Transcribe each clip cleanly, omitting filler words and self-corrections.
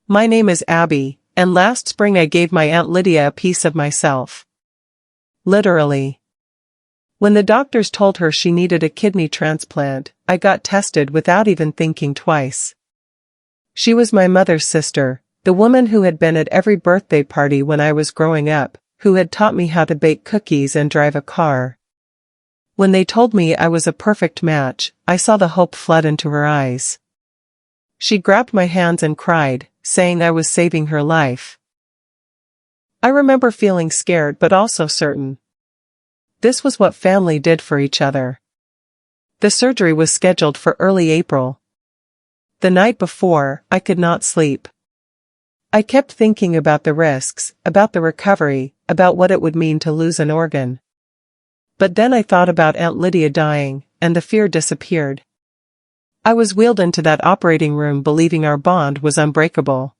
My name is Abby, and last spring I gave my Aunt Lydia a piece of myself. Literally. When the doctors told her she needed a kidney transplant, I got tested without even thinking twice. She was my mother's sister, the woman who had been at every birthday party when I was growing up, who had taught me how to bake cookies and drive a car. When they told me I was a perfect match, I saw the hope flood into her eyes. She grabbed my hands and cried, saying I was saving her life. I remember feeling scared but also certain. This was what family did for each other. The surgery was scheduled for early April. The night before, I could not sleep. I kept thinking about the risks, about the recovery, about what it would mean to lose an organ. But then I thought about Aunt Lydia dying, and the fear disappeared. I was wheeled into that operating room believing our bond was unbreakable.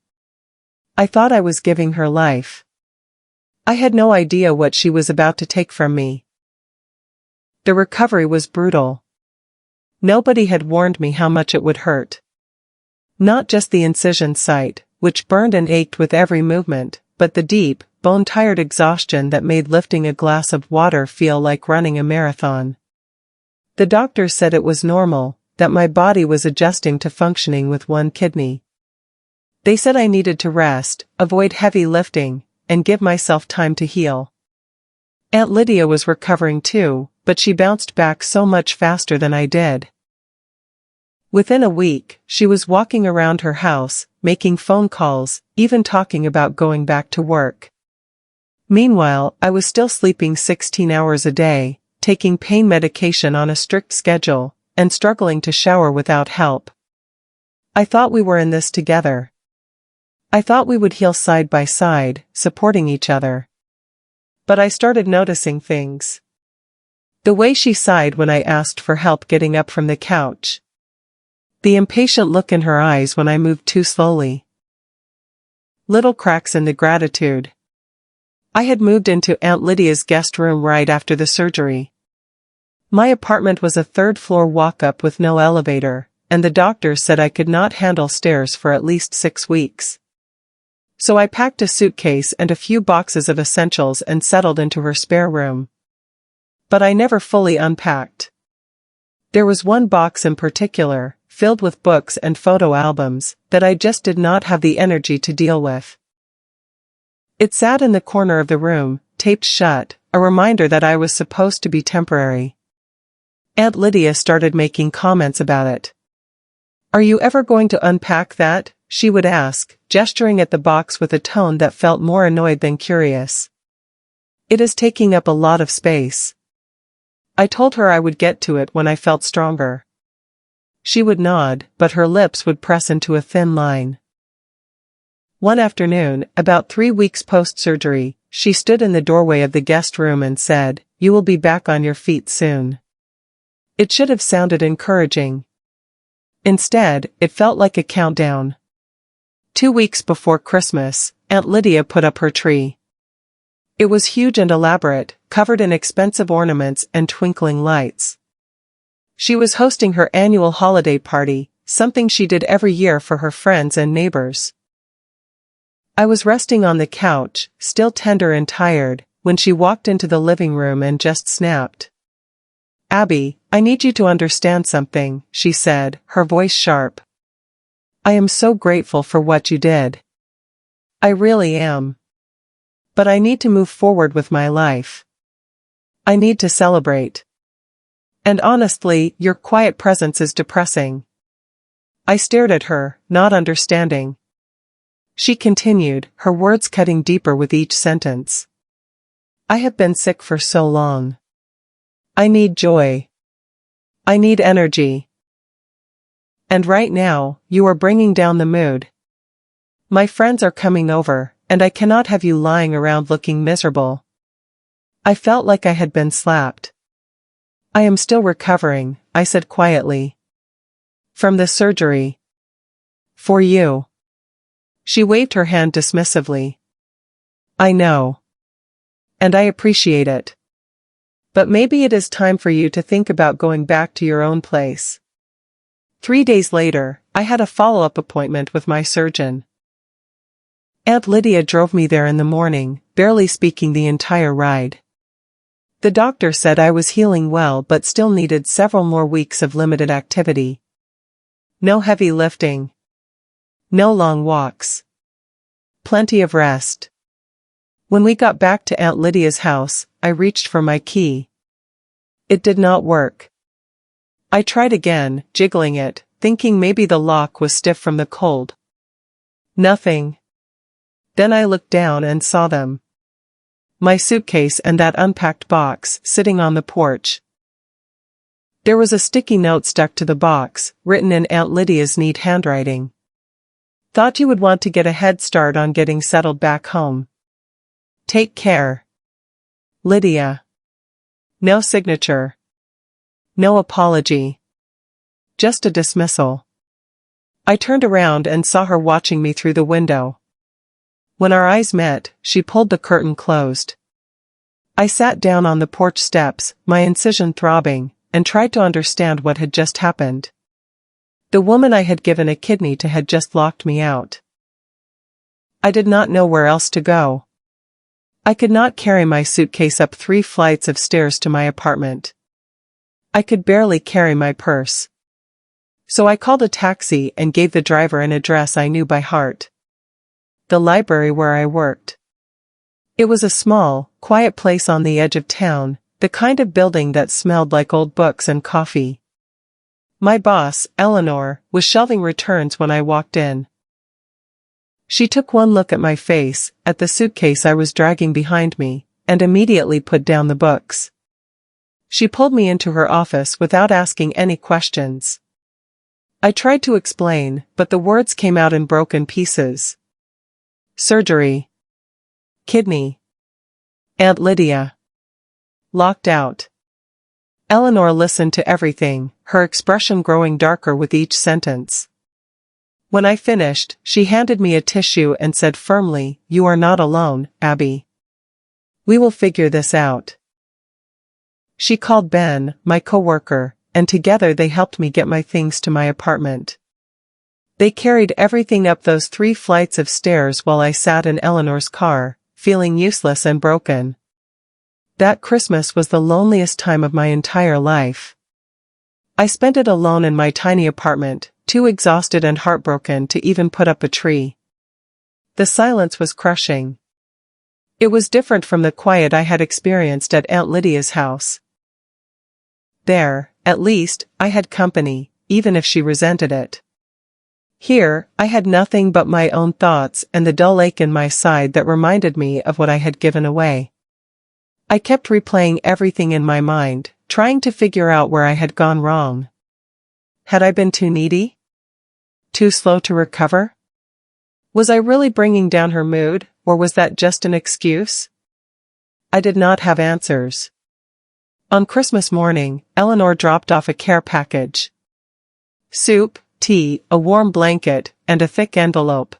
I thought I was giving her life. I had no idea what she was about to take from me. The recovery was brutal. Nobody had warned me how much it would hurt. Not just the incision site, which burned and ached with every movement, but the deep, bone-tired exhaustion that made lifting a glass of water feel like running a marathon. The doctors said it was normal, that my body was adjusting to functioning with one kidney. They said I needed to rest, avoid heavy lifting, and give myself time to heal. Aunt Lydia was recovering too, but she bounced back so much faster than I did. Within a week, she was walking around her house, making phone calls, even talking about going back to work. Meanwhile, I was still sleeping 16 hours a day, taking pain medication on a strict schedule, and struggling to shower without help. I thought we were in this together. I thought we would heal side by side, supporting each other. But I started noticing things. The way she sighed when I asked for help getting up from the couch. The impatient look in her eyes when I moved too slowly. Little cracks in the gratitude. I had moved into Aunt Lydia's guest room right after the surgery. My apartment was a third-floor walk-up with no elevator, and the doctor said I could not handle stairs for at least 6 weeks. So I packed a suitcase and a few boxes of essentials and settled into her spare room. But I never fully unpacked. There was one box in particular, filled with books and photo albums, that I just did not have the energy to deal with. It sat in the corner of the room, taped shut, a reminder that I was supposed to be temporary. Aunt Lydia started making comments about it. "Are you ever going to unpack that?" she would ask, gesturing at the box with a tone that felt more annoyed than curious. "It is taking up a lot of space." I told her I would get to it when I felt stronger. She would nod, but her lips would press into a thin line. One afternoon, about 3 weeks post-surgery, she stood in the doorway of the guest room and said, "You will be back on your feet soon." It should have sounded encouraging. Instead, it felt like a countdown. 2 weeks before Christmas, Aunt Lydia put up her tree. It was huge and elaborate, covered in expensive ornaments and twinkling lights. She was hosting her annual holiday party, something she did every year for her friends and neighbors. I was resting on the couch, still tender and tired, when she walked into the living room and just snapped. "Abby, I need you to understand something," she said, her voice sharp. "I am so grateful for what you did. I really am. But I need to move forward with my life. I need to celebrate. And honestly, your quiet presence is depressing." I stared at her, not understanding. She continued, her words cutting deeper with each sentence. "I have been sick for so long. I need joy. I need energy. And right now, you are bringing down the mood. My friends are coming over, and I cannot have you lying around looking miserable." I felt like I had been slapped. "I am still recovering," I said quietly. "From the surgery. For you." She waved her hand dismissively. "I know. And I appreciate it. But maybe it is time for you to think about going back to your own place." 3 days later, I had a follow-up appointment with my surgeon. Aunt Lydia drove me there in the morning, barely speaking the entire ride. The doctor said I was healing well but still needed several more weeks of limited activity. No heavy lifting. No long walks. Plenty of rest. When we got back to Aunt Lydia's house, I reached for my key. It did not work. I tried again, jiggling it, thinking maybe the lock was stiff from the cold. Nothing. Then I looked down and saw them. My suitcase and that unpacked box sitting on the porch. There was a sticky note stuck to the box, written in Aunt Lydia's neat handwriting. Thought you would want to get a head start on getting settled back home. Take care. Lydia. No signature. No apology. Just a dismissal. I turned around and saw her watching me through the window. When our eyes met, she pulled the curtain closed. I sat down on the porch steps, my incision throbbing, and tried to understand what had just happened. The woman I had given a kidney to had just locked me out. I did not know where else to go. I could not carry my suitcase up 3 flights of stairs to my apartment. I could barely carry my purse. So I called a taxi and gave the driver an address I knew by heart. The library where I worked. It was a small, quiet place on the edge of town, the kind of building that smelled like old books and coffee. My boss, Eleanor, was shelving returns when I walked in. She took one look at my face, at the suitcase I was dragging behind me, and immediately put down the books. She pulled me into her office without asking any questions. I tried to explain, but the words came out in broken pieces. Surgery. Kidney. Aunt Lydia. Locked out. Eleanor listened to everything, her expression growing darker with each sentence. When I finished, she handed me a tissue and said firmly, "You are not alone, Abby. We will figure this out." She called Ben, my coworker, and together they helped me get my things to my apartment. They carried everything up those 3 flights of stairs while I sat in Eleanor's car, feeling useless and broken. That Christmas was the loneliest time of my entire life. I spent it alone in my tiny apartment, too exhausted and heartbroken to even put up a tree. The silence was crushing. It was different from the quiet I had experienced at Aunt Lydia's house. There, at least, I had company, even if she resented it. Here, I had nothing but my own thoughts and the dull ache in my side that reminded me of what I had given away. I kept replaying everything in my mind, trying to figure out where I had gone wrong. Had I been too needy? Too slow to recover? Was I really bringing down her mood, or was that just an excuse? I did not have answers. On Christmas morning, Eleanor dropped off a care package. Soup, tea, a warm blanket, and a thick envelope.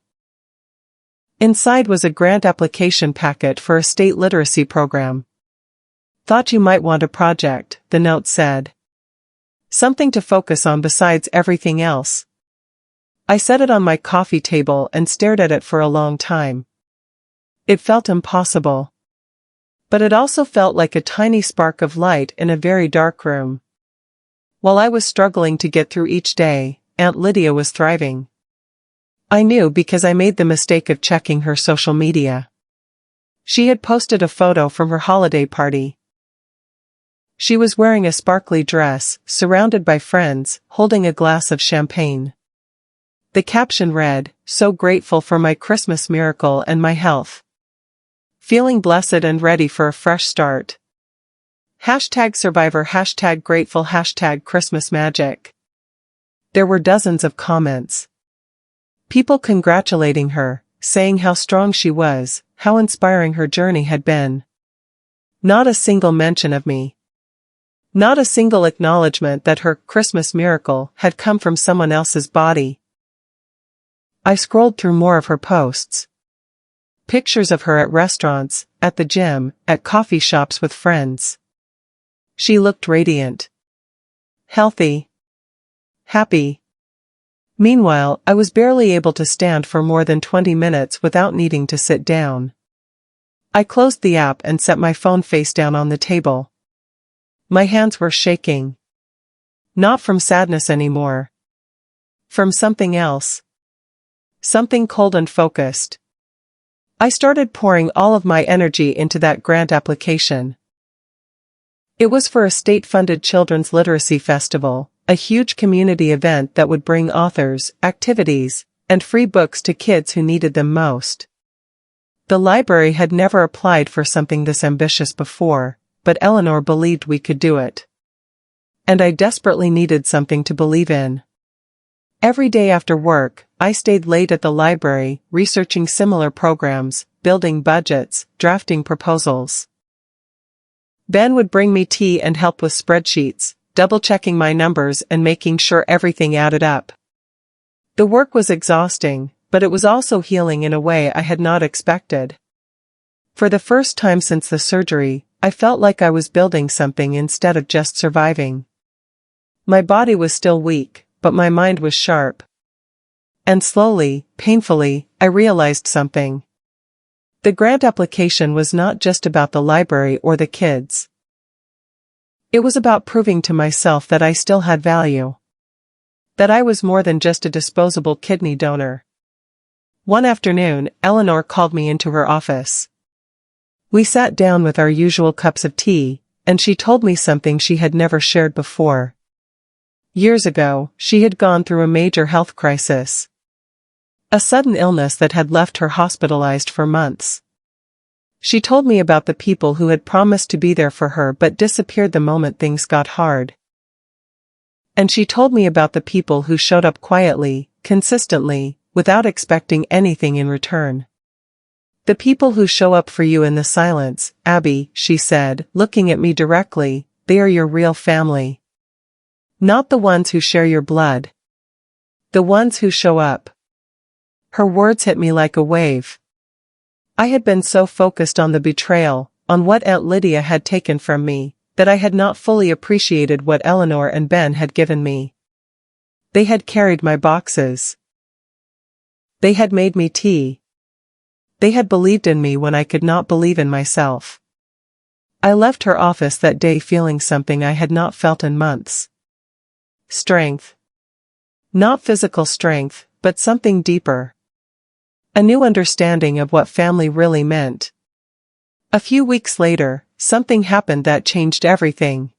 Inside was a grant application packet for a state literacy program. Thought you might want a project, the note said. Something to focus on besides everything else. I set it on my coffee table and stared at it for a long time. It felt impossible. But it also felt like a tiny spark of light in a very dark room. While I was struggling to get through each day, Aunt Lydia was thriving. I knew because I made the mistake of checking her social media. She had posted a photo from her holiday party. She was wearing a sparkly dress, surrounded by friends, holding a glass of champagne. The caption read, "So grateful for my Christmas miracle and my health. Feeling blessed and ready for a fresh start. #survivor, #grateful, #Christmas magic." There were dozens of comments. People congratulating her, saying how strong she was, how inspiring her journey had been. Not a single mention of me. Not a single acknowledgement that her Christmas miracle had come from someone else's body. I scrolled through more of her posts. Pictures of her at restaurants, at the gym, at coffee shops with friends. She looked radiant. Healthy. Happy. Meanwhile, I was barely able to stand for more than 20 minutes without needing to sit down. I closed the app and set my phone face down on the table. My hands were shaking. Not from sadness anymore. From something else. Something cold and focused. I started pouring all of my energy into that grant application. It was for a state-funded children's literacy festival, a huge community event that would bring authors, activities, and free books to kids who needed them most. The library had never applied for something this ambitious before, but Eleanor believed we could do it. And I desperately needed something to believe in. Every day after work, I stayed late at the library, researching similar programs, building budgets, drafting proposals. Ben would bring me tea and help with spreadsheets, double-checking my numbers and making sure everything added up. The work was exhausting, but it was also healing in a way I had not expected. For the first time since the surgery, I felt like I was building something instead of just surviving. My body was still weak, but my mind was sharp. And slowly, painfully, I realized something. The grant application was not just about the library or the kids. It was about proving to myself that I still had value. That I was more than just a disposable kidney donor. One afternoon, Eleanor called me into her office. We sat down with our usual cups of tea, and she told me something she had never shared before. Years ago, she had gone through a major health crisis. A sudden illness that had left her hospitalized for months. She told me about the people who had promised to be there for her but disappeared the moment things got hard. And she told me about the people who showed up quietly, consistently, without expecting anything in return. The people who show up for you in the silence, Abby, she said, looking at me directly, they are your real family. Not the ones who share your blood. The ones who show up. Her words hit me like a wave. I had been so focused on the betrayal, on what Aunt Lydia had taken from me, that I had not fully appreciated what Eleanor and Ben had given me. They had carried my boxes. They had made me tea. They had believed in me when I could not believe in myself. I left her office that day feeling something I had not felt in months. Strength. Not physical strength, but something deeper. A new understanding of what family really meant. A few weeks later, something happened that changed everything.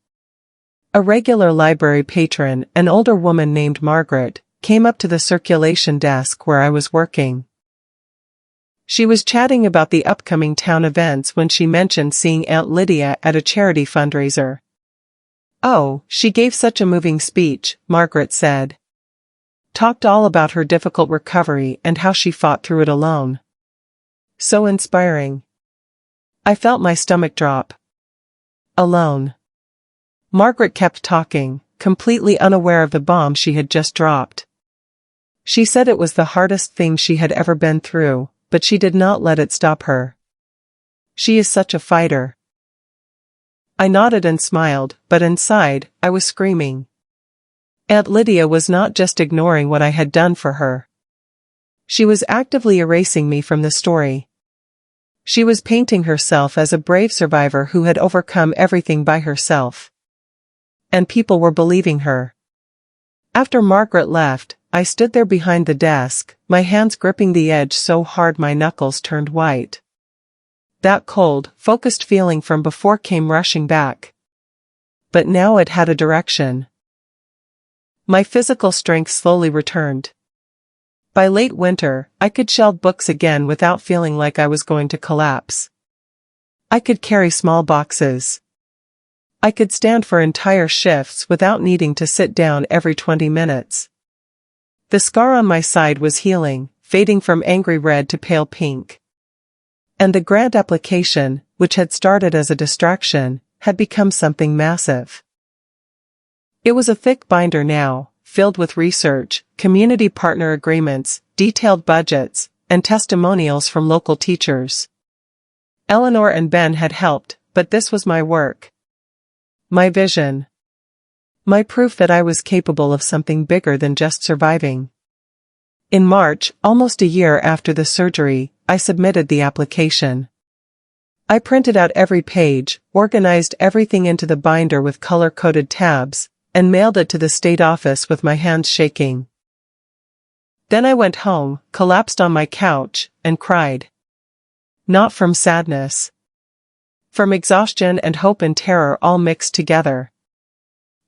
A regular library patron, an older woman named Margaret, came up to the circulation desk where I was working. She was chatting about the upcoming town events when she mentioned seeing Aunt Lydia at a charity fundraiser. "Oh, she gave such a moving speech," Margaret said. Talked all about her difficult recovery and how she fought through it alone. So inspiring. I felt my stomach drop. Alone. Margaret kept talking, completely unaware of the bomb she had just dropped. She said it was the hardest thing she had ever been through, but she did not let it stop her. She is such a fighter. I nodded and smiled, but inside, I was screaming. Aunt Lydia was not just ignoring what I had done for her. She was actively erasing me from the story. She was painting herself as a brave survivor who had overcome everything by herself. And people were believing her. After Margaret left, I stood there behind the desk, my hands gripping the edge so hard my knuckles turned white. That cold, focused feeling from before came rushing back. But now it had a direction. My physical strength slowly returned. By late winter, I could shelve books again without feeling like I was going to collapse. I could carry small boxes. I could stand for entire shifts without needing to sit down every 20 minutes. The scar on my side was healing, fading from angry red to pale pink. And the grant application, which had started as a distraction, had become something massive. It was a thick binder now, filled with research, community partner agreements, detailed budgets, and testimonials from local teachers. Eleanor and Ben had helped, but this was my work. My vision. My proof that I was capable of something bigger than just surviving. In March, almost a year after the surgery, I submitted the application. I printed out every page, organized everything into the binder with color-coded tabs, and mailed it to the state office with my hands shaking. Then I went home, collapsed on my couch, and cried. Not from sadness. From exhaustion and hope and terror all mixed together.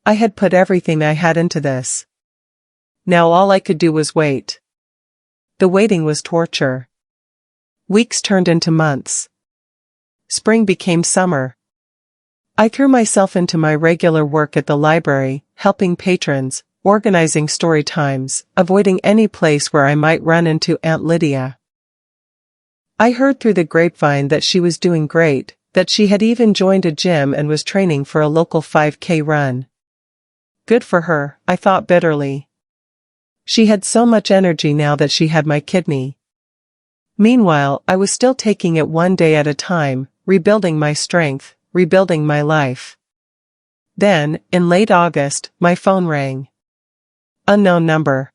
I had put everything I had into this. Now all I could do was wait. The waiting was torture. Weeks turned into months. Spring became summer. I threw myself into my regular work at the library, helping patrons, organizing story times, avoiding any place where I might run into Aunt Lydia. I heard through the grapevine that she was doing great, that she had even joined a gym and was training for a local 5K run. Good for her, I thought bitterly. She had so much energy now that she had my kidney. Meanwhile, I was still taking it one day at a time, rebuilding my strength, rebuilding my life. Then, in late August, my phone rang. Unknown number.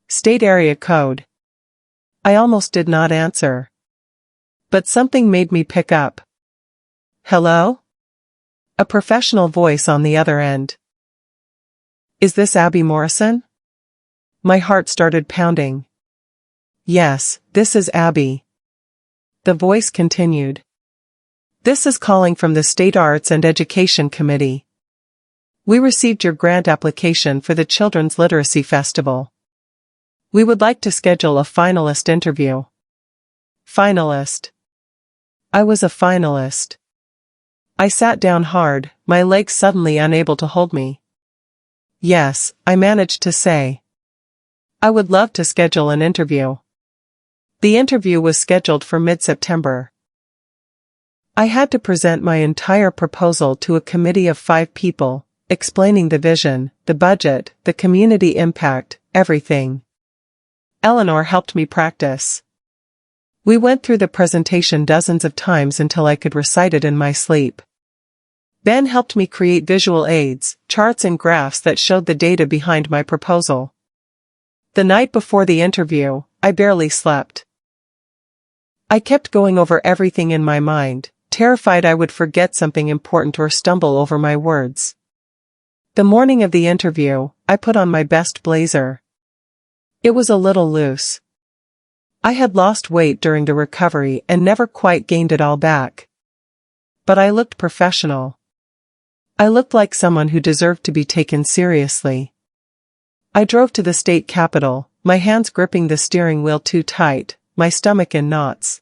State area code. I almost did not answer. But something made me pick up. Hello? A professional voice on the other end. Is this Abby Morrison? My heart started pounding. Yes, this is Abby. The voice continued. This is calling from the State Arts and Education Committee. We received your grant application for the Children's Literacy Festival. We would like to schedule a finalist interview. Finalist. I was a finalist. I sat down hard, my legs suddenly unable to hold me. Yes, I managed to say. I would love to schedule an interview. The interview was scheduled for mid-September. I had to present my entire proposal to a committee of 5 people, explaining the vision, the budget, the community impact, everything. Eleanor helped me practice. We went through the presentation dozens of times until I could recite it in my sleep. Ben helped me create visual aids, charts and graphs that showed the data behind my proposal. The night before the interview, I barely slept. I kept going over everything in my mind, terrified I would forget something important or stumble over my words. The morning of the interview, I put on my best blazer. It was a little loose. I had lost weight during the recovery and never quite gained it all back. But I looked professional. I looked like someone who deserved to be taken seriously. I drove to the state capitol, my hands gripping the steering wheel too tight, my stomach in knots.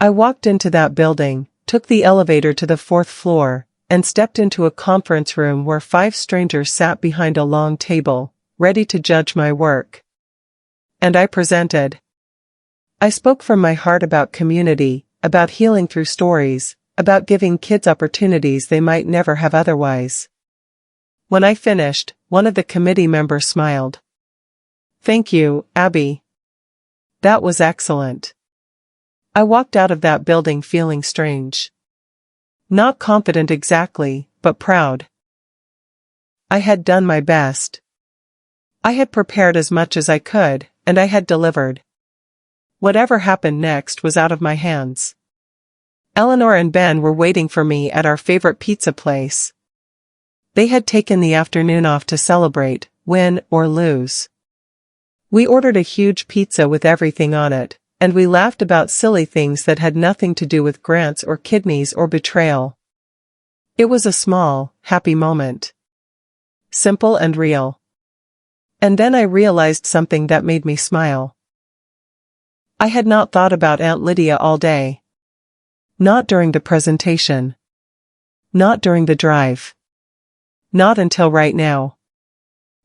I walked into that building, took the elevator to the 4th floor, and stepped into a conference room where 5 strangers sat behind a long table, ready to judge my work. And I presented. I spoke from my heart about community, about healing through stories, about giving kids opportunities they might never have otherwise. When I finished, one of the committee members smiled. Thank you, Abby. That was excellent. I walked out of that building feeling strange. Not confident exactly, but proud. I had done my best. I had prepared as much as I could, and I had delivered. Whatever happened next was out of my hands. Eleanor and Ben were waiting for me at our favorite pizza place. They had taken the afternoon off to celebrate, win or lose. We ordered a huge pizza with everything on it, and we laughed about silly things that had nothing to do with grants or kidneys or betrayal. It was a small, happy moment. Simple and real. And then I realized something that made me smile. I had not thought about Aunt Lydia all day. Not during the presentation. Not during the drive. Not until right now.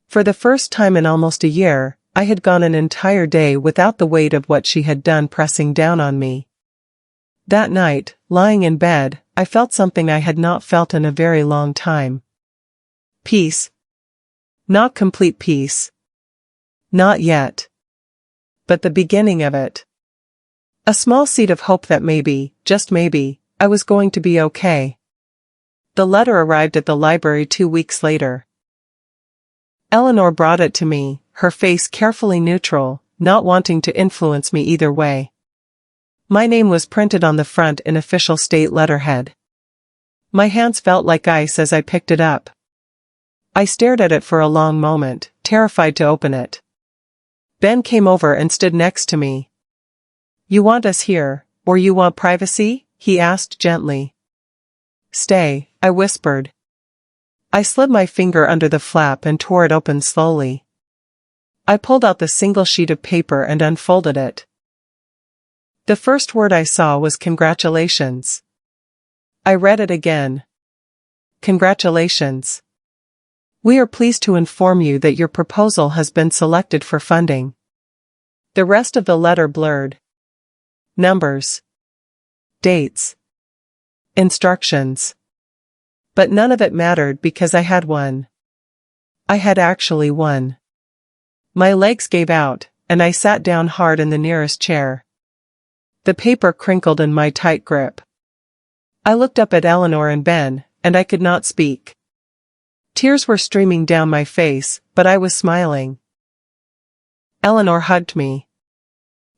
For the first time in almost a year, I had gone an entire day without the weight of what she had done pressing down on me. That night, lying in bed, I felt something I had not felt in a very long time. Peace. Not complete peace. Not yet. But the beginning of it. A small seed of hope that maybe, just maybe, I was going to be okay. The letter arrived at the library 2 weeks later. Eleanor brought it to me, her face carefully neutral, not wanting to influence me either way. My name was printed on the front in official state letterhead. My hands felt like ice as I picked it up. I stared at it for a long moment, terrified to open it. Ben came over and stood next to me. "You want us here, or you want privacy?" he asked gently. "Stay," I whispered. I slid my finger under the flap and tore it open slowly. I pulled out the single sheet of paper and unfolded it. The first word I saw was congratulations. I read it again. Congratulations. We are pleased to inform you that your proposal has been selected for funding. The rest of the letter blurred. Numbers. Dates. Instructions. But none of it mattered because I had won. I had actually won. My legs gave out, and I sat down hard in the nearest chair. The paper crinkled in my tight grip. I looked up at Eleanor and Ben, and I could not speak. Tears were streaming down my face, but I was smiling. Eleanor hugged me.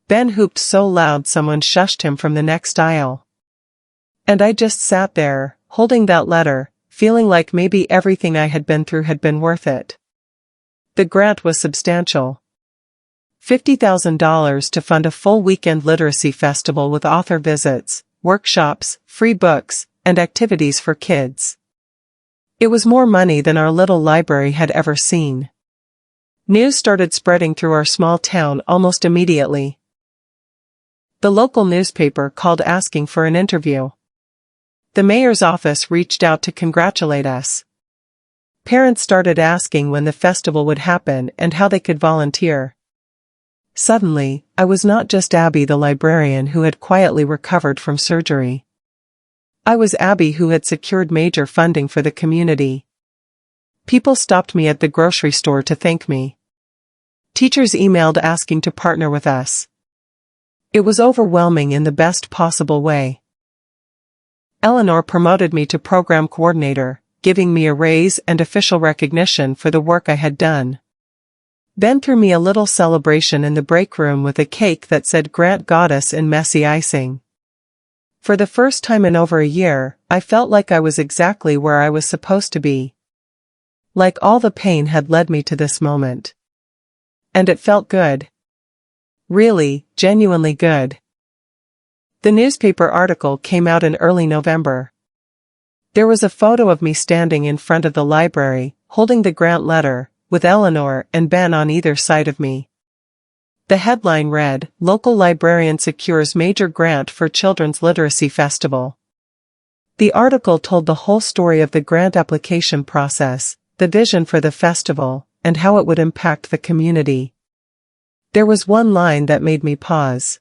Ben hooped so loud someone shushed him from the next aisle. And I just sat there, holding that letter, feeling like maybe everything I had been through had been worth it. The grant was substantial. $50,000 to fund a full weekend literacy festival with author visits, workshops, free books, and activities for kids. It was more money than our little library had ever seen. News started spreading through our small town almost immediately. The local newspaper called asking for an interview. The mayor's office reached out to congratulate us. Parents started asking when the festival would happen and how they could volunteer. Suddenly, I was not just Abby the librarian who had quietly recovered from surgery. I was Abby who had secured major funding for the community. People stopped me at the grocery store to thank me. Teachers emailed asking to partner with us. It was overwhelming in the best possible way. Eleanor promoted me to program coordinator, giving me a raise and official recognition for the work I had done. Ben threw me a little celebration in the break room with a cake that said Grant Goddess in messy icing. For the first time in over a year, I felt like I was exactly where I was supposed to be. Like all the pain had led me to this moment. And it felt good. Really, genuinely good. The newspaper article came out in early November. There was a photo of me standing in front of the library, holding the grant letter, with Eleanor and Ben on either side of me. The headline read, "Local Librarian Secures Major Grant for Children's Literacy Festival." The article told the whole story of the grant application process, the vision for the festival, and how it would impact the community. There was one line that made me pause.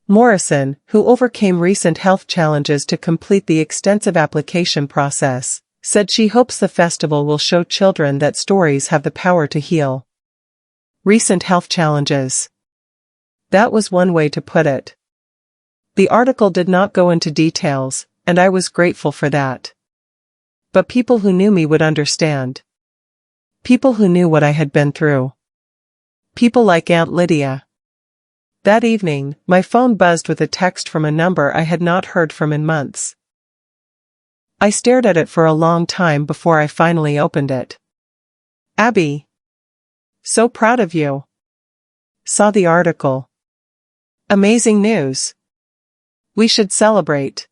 Morrison, who overcame recent health challenges to complete the extensive application process, said she hopes the festival will show children that stories have the power to heal. Recent health challenges. That was one way to put it. The article did not go into details, and I was grateful for that. But people who knew me would understand. People who knew what I had been through. People like Aunt Lydia. That evening, my phone buzzed with a text from a number I had not heard from in months. I stared at it for a long time before I finally opened it. "Abby. So proud of you. Saw the article. Amazing news. We should celebrate.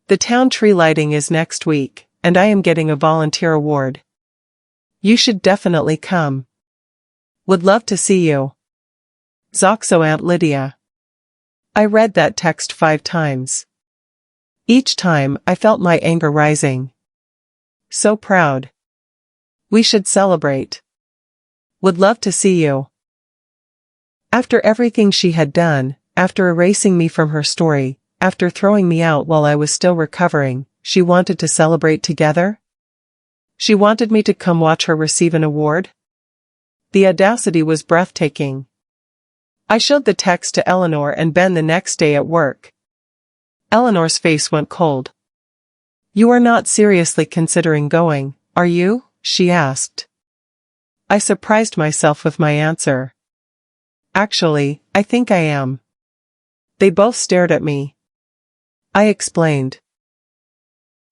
The town tree lighting is next week, and I am getting a volunteer award. You should definitely come. Would love to see you. Zoxo Aunt Lydia." I read that text 5 times. Each time, I felt my anger rising. So proud. We should celebrate. Would love to see you. After everything she had done, after erasing me from her story, after throwing me out while I was still recovering, she wanted to celebrate together? She wanted me to come watch her receive an award? The audacity was breathtaking. I showed the text to Eleanor and Ben the next day at work. Eleanor's face went cold. "You are not seriously considering going, are you?" she asked. I surprised myself with my answer. Actually, I think I am. They both stared at me. I explained.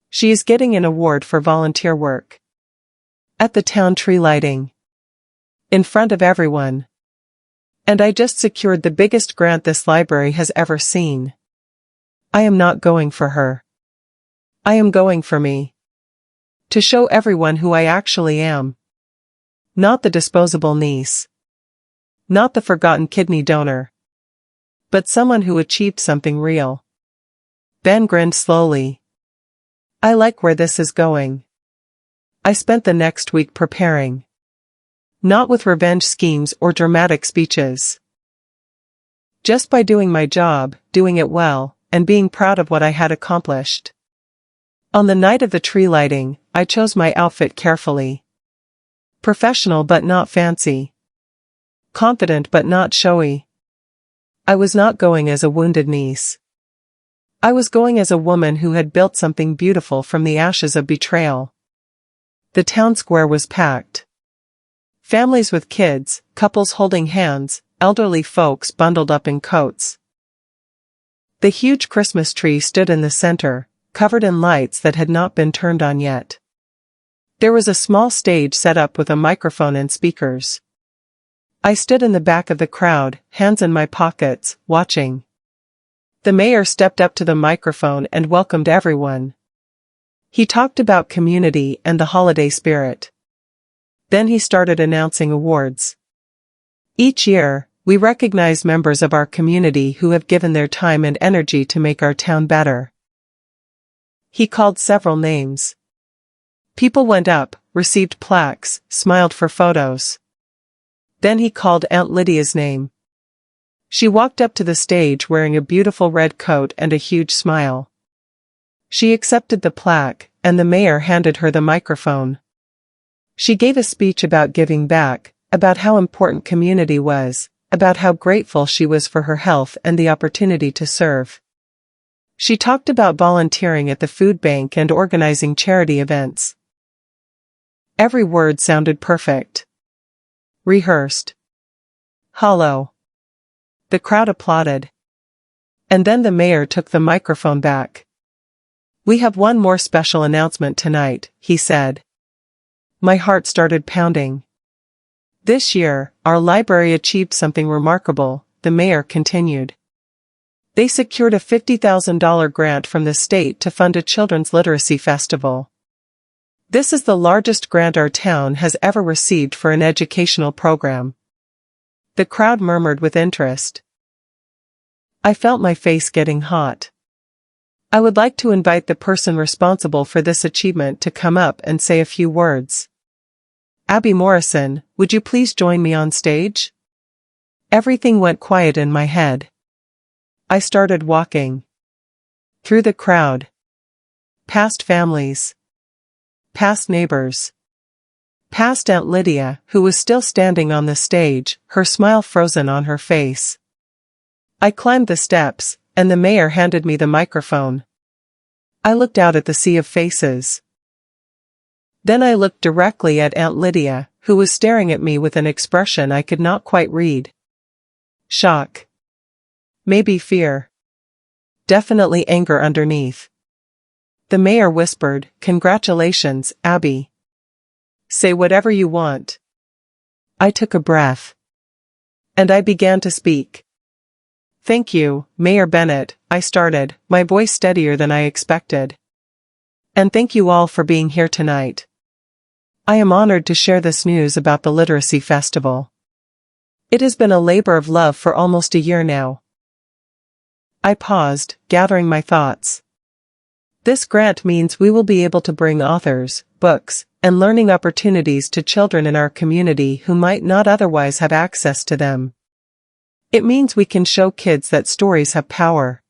She is getting an award for volunteer work. At the town tree lighting. In front of everyone. And I just secured the biggest grant this library has ever seen. I am not going for her. I am going for me. To show everyone who I actually am. Not the disposable niece. Not the forgotten kidney donor. But someone who achieved something real. Ben grinned slowly. I like where this is going. I spent the next week preparing. Not with revenge schemes or dramatic speeches. Just by doing my job, doing it well, and being proud of what I had accomplished. On the night of the tree lighting, I chose my outfit carefully. Professional but not fancy. Confident but not showy. I was not going as a wounded niece. I was going as a woman who had built something beautiful from the ashes of betrayal. The town square was packed. Families with kids, couples holding hands, elderly folks bundled up in coats. The huge Christmas tree stood in the center, covered in lights that had not been turned on yet. There was a small stage set up with a microphone and speakers. I stood in the back of the crowd, hands in my pockets, watching. The mayor stepped up to the microphone and welcomed everyone. He talked about community and the holiday spirit. Then he started announcing awards. Each year, we recognize members of our community who have given their time and energy to make our town better. He called several names. People went up, received plaques, smiled for photos. Then he called Aunt Lydia's name. She walked up to the stage wearing a beautiful red coat and a huge smile. She accepted the plaque, and the mayor handed her the microphone. She gave a speech about giving back, about how important community was, about how grateful she was for her health and the opportunity to serve. She talked about volunteering at the food bank and organizing charity events. Every word sounded perfect. Rehearsed. Hollow. The crowd applauded. And then the mayor took the microphone back. We have one more special announcement tonight, he said. My heart started pounding. This year, our library achieved something remarkable, the mayor continued. They secured a $50,000 grant from the state to fund a children's literacy festival. This is the largest grant our town has ever received for an educational program. The crowd murmured with interest. I felt my face getting hot. I would like to invite the person responsible for this achievement to come up and say a few words. Abby Morrison, would you please join me on stage? Everything went quiet in my head. I started walking. Through the crowd. Past families. Past neighbors. Past Aunt Lydia, who was still standing on the stage, her smile frozen on her face. I climbed the steps, and the mayor handed me the microphone. I looked out at the sea of faces. Then I looked directly at Aunt Lydia, who was staring at me with an expression I could not quite read. Shock. Maybe fear. Definitely anger underneath. The mayor whispered, "Congratulations, Abby. Say whatever you want." I took a breath. And I began to speak. Thank you, Mayor Bennett, I started, my voice steadier than I expected. And thank you all for being here tonight. I am honored to share this news about the Literacy Festival. It has been a labor of love for almost a year now. I paused, gathering my thoughts. This grant means we will be able to bring authors, books, and learning opportunities to children in our community who might not otherwise have access to them. It means we can show kids that stories have power.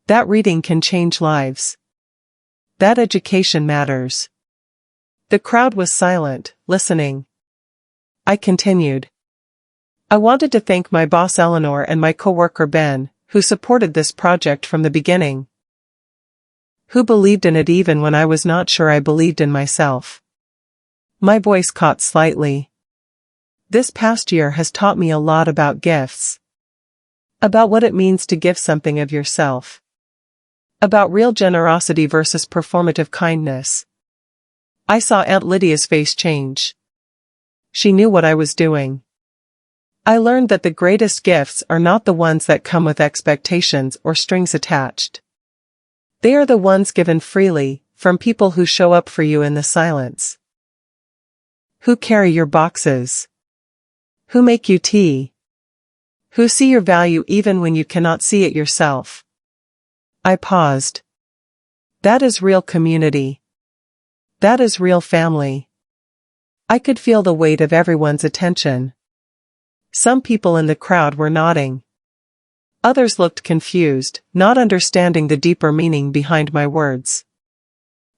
That reading can change lives. That education matters. The crowd was silent, listening. I continued. I wanted to thank my boss Eleanor and my coworker Ben, who supported this project from the beginning. Who believed in it even when I was not sure I believed in myself. My voice caught slightly. This past year has taught me a lot about gifts. About what it means to give something of yourself. About real generosity versus performative kindness. I saw Aunt Lydia's face change. She knew what I was doing. I learned that the greatest gifts are not the ones that come with expectations or strings attached. They are the ones given freely, from people who show up for you in the silence. Who carry your boxes. Who make you tea. Who see your value even when you cannot see it yourself. I paused. That is real community. That is real family. I could feel the weight of everyone's attention. Some people in the crowd were nodding. Others looked confused, not understanding the deeper meaning behind my words.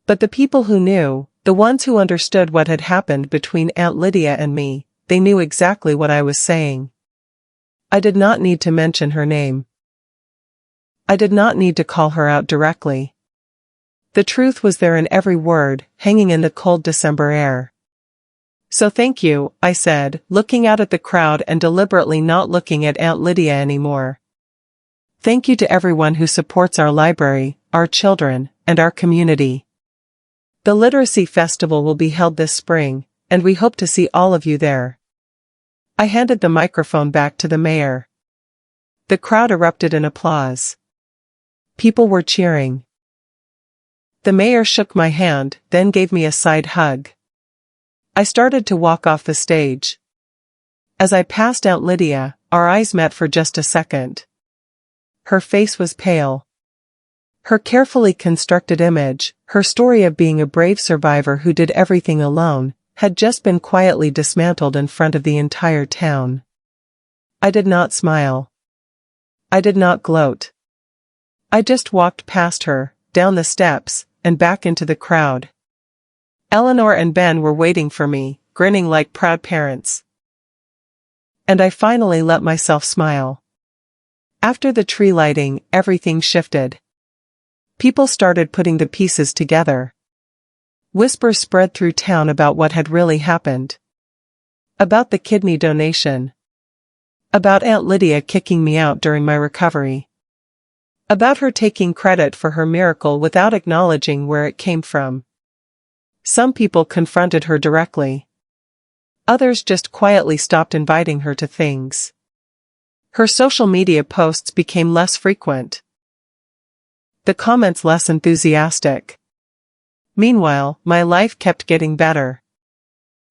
But the people who knew, the ones who understood what had happened between Aunt Lydia and me, they knew exactly what I was saying. I did not need to mention her name. I did not need to call her out directly. The truth was there in every word, hanging in the cold December air. So thank you, I said, looking out at the crowd and deliberately not looking at Aunt Lydia anymore. Thank you to everyone who supports our library, our children, and our community. The Literacy Festival will be held this spring, and we hope to see all of you there. I handed the microphone back to the mayor. The crowd erupted in applause. People were cheering. The mayor shook my hand, then gave me a side hug. I started to walk off the stage. As I passed Aunt Lydia, our eyes met for just a second. Her face was pale. Her carefully constructed image, her story of being a brave survivor who did everything alone, had just been quietly dismantled in front of the entire town. I did not smile. I did not gloat. I just walked past her, down the steps, and back into the crowd. Eleanor and Ben were waiting for me, grinning like proud parents. And I finally let myself smile. After the tree lighting, everything shifted. People started putting the pieces together. Whispers spread through town about what had really happened. About the kidney donation. About Aunt Lydia kicking me out during my recovery. About her taking credit for her miracle without acknowledging where it came from. Some people confronted her directly. Others just quietly stopped inviting her to things. Her social media posts became less frequent. The comments less enthusiastic. Meanwhile, my life kept getting better.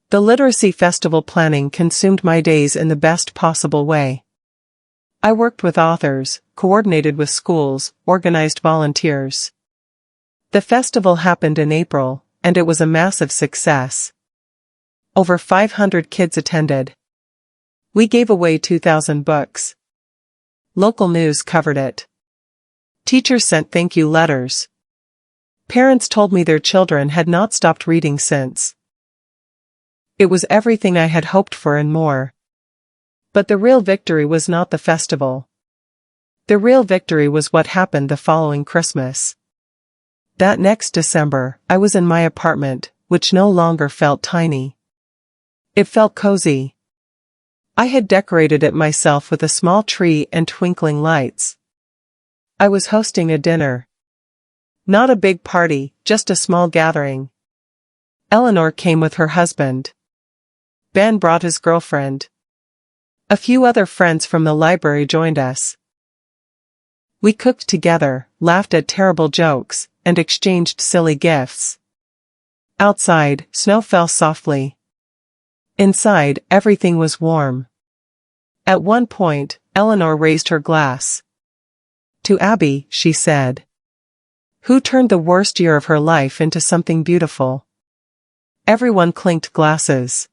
The Literacy Festival planning consumed my days in the best possible way. I worked with authors, coordinated with schools, organized volunteers. The festival happened in April, and it was a massive success. Over 500 kids attended. We gave away 2,000 books. Local news covered it. Teachers sent thank you letters. Parents told me their children had not stopped reading since. It was everything I had hoped for and more. But the real victory was not the festival. The real victory was what happened the following Christmas. That next December, I was in my apartment, which no longer felt tiny. It felt cozy. I had decorated it myself with a small tree and twinkling lights. I was hosting a dinner. Not a big party, just a small gathering. Eleanor came with her husband. Ben brought his girlfriend. A few other friends from the library joined us. We cooked together, laughed at terrible jokes, and exchanged silly gifts. Outside, snow fell softly. Inside, everything was warm. At one point, Eleanor raised her glass. To Abby, she said. Who turned the worst year of her life into something beautiful. Everyone clinked glasses.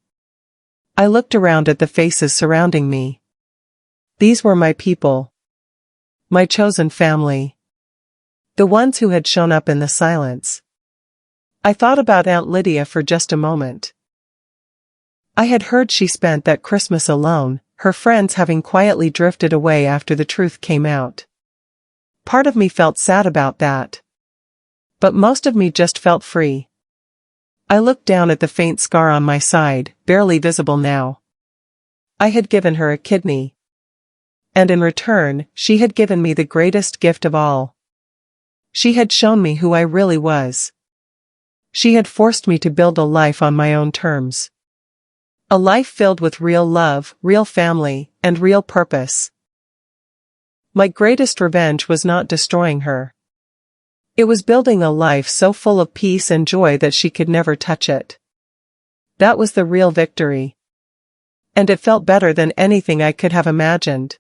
I looked around at the faces surrounding me. These were my people. My chosen family. The ones who had shown up in the silence. I thought about Aunt Lydia for just a moment. I had heard she spent that Christmas alone, her friends having quietly drifted away after the truth came out. Part of me felt sad about that. But most of me just felt free. I looked down at the faint scar on my side, barely visible now. I had given her a kidney. And in return, she had given me the greatest gift of all. She had shown me who I really was. She had forced me to build a life on my own terms. A life filled with real love, real family, and real purpose. My greatest revenge was not destroying her. It was building a life so full of peace and joy that she could never touch it. That was the real victory. And it felt better than anything I could have imagined.